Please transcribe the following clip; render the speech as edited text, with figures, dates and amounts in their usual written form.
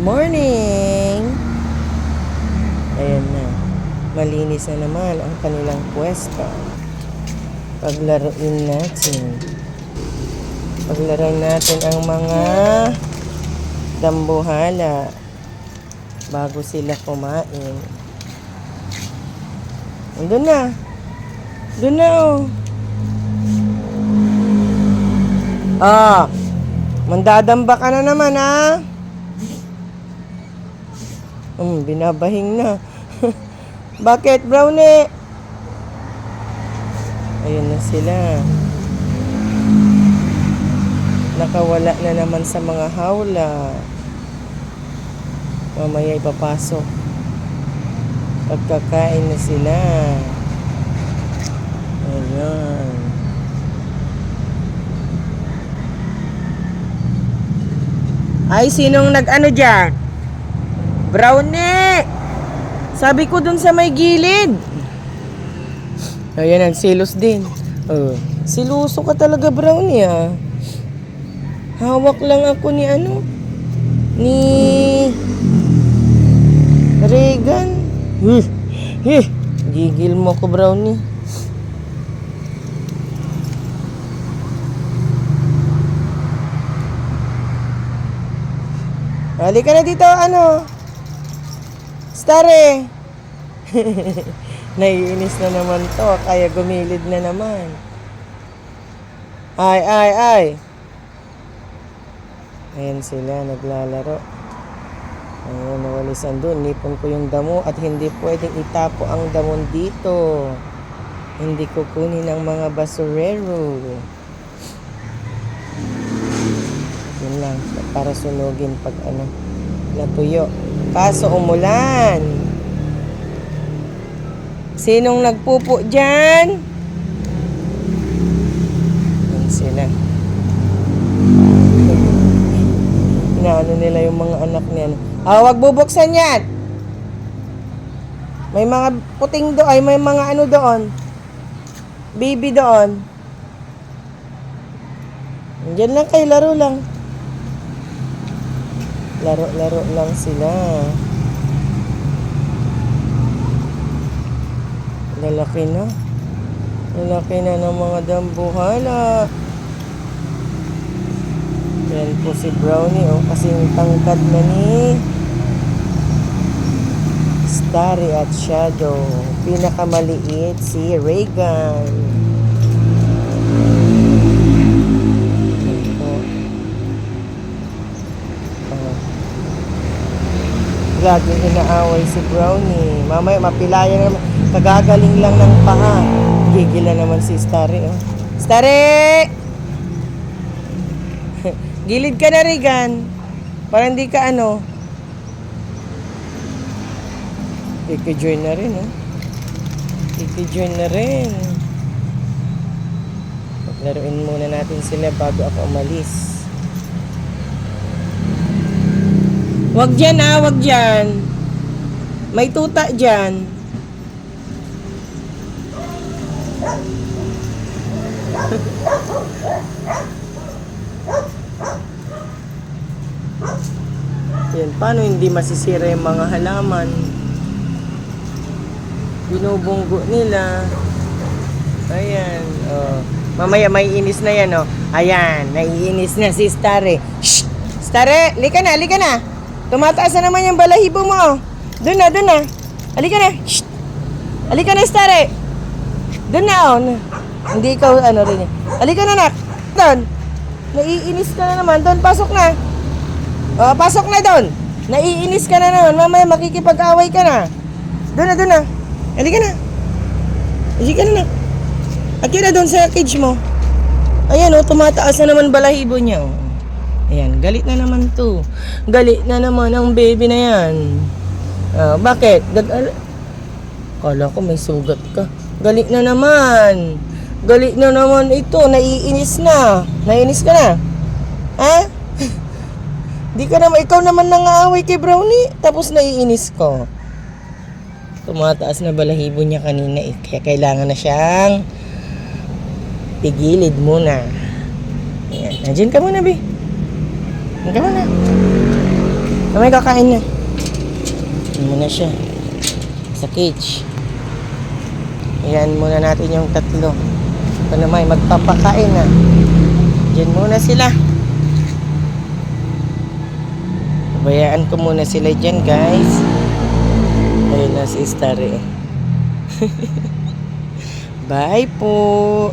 morning! Ayan na. Malinis na naman ang kanilang pwesto. Paglaruin natin. Paglaruin natin ang mga dambuhala bago sila kumain. Doon na. Doon na oh. Ah, mandadamba ka na naman ha. Binabahing na. Bakit, Brownie? Ayun na sila. Nakawala na naman sa mga hawla. Mamaya ipapasok. Pagkakain na sila. Ayan. Ay, sinong nag-ano dyan? Brownie! Sabi ko dun sa may gilid. Ayan, nagsilos din. Siluso ka talaga, Brownie ah. Hawak lang ako ni ano? Ni Regan. Gigil mo ko, Brownie. Halika na dito, ano? Stare. Naiinis na naman to, kaya gumilid na naman. Ay. Ayan sila, naglalaro. Ayan, nawalisan doon. Nipon ko yung damo at hindi pwedeng itapo ang damon dito. Hindi ko kunin ang mga basurero. Yun lang, para sunugin pag ano, natuyo. Kaso umulan. Sinong nagpupo dyan? Yan sila. Inaano nila yung mga anak niya. Wag bubuksan yan. May mga puting doon, ay may mga ano doon. Baby doon. Diyan lang kayo, laro lang. Laro lang sila. Lalaki na. Lalaki na ng mga dambuhala. Yan po si Brownie, oh, kasing tangkad na ni Starry at Shadow. Pinakamaliit si Regan. Laging inaaway si Brownie. Mamaya mapilayan naman. Kagagaling lang ng paa. Gigil na naman si Starry. Oh. Starry! Gilid ka na, Regan. Para hindi ka ano. Iki-join na rin. Oh. Iki-join na rin. Laruin muna natin sila bago ako umalis. Wag dyan wag dyan. May tuta dyan. Yan, paano hindi masisira yung mga halaman? Binubunggo nila. Ayan, oh. Mamaya may inis na yan, oh. Ayan, naiinis na si Starry. Shh! Starry, lika na. Tumataas na naman yung balahibo mo. Doon na. Halika na. Shh. Halika na, Starry. Doon na, oh. Hindi ikaw, ano rin. Halika na, nak. Doon. Naiinis ka na naman. Doon, pasok na. Pasok na doon. Naiinis ka na naman. Mamaya makikipag-away ka na. Doon na. Halika na. Halika na, nak. Halika na doon sa cage mo. Ayan, oh. Tumataas na naman balahibo niya, oh. Ayan, galit na naman to. Galit na naman ang baby na yan. Bakit? Kala ko may sugat ka. Galit na naman. Galit na naman ito. Naiinis na. Naiinis ka na? Ha? Di ka naman, ikaw naman nangaaway kay Brownie. Tapos naiinis ko. Tumataas na balahibo niya kanina eh. Kaya kailangan na siyang pigilid muna. Ayan, nandiyan ka muna, Bi. Hanggang na. Mamay kakain na. Ayan muna siya. Sa cage. Ayan muna natin yung tatlo. Ito naman, magpapakain na. Diyan muna sila. Bayaan ko muna sila dyan, guys. Ayun na si Starry. Bye po.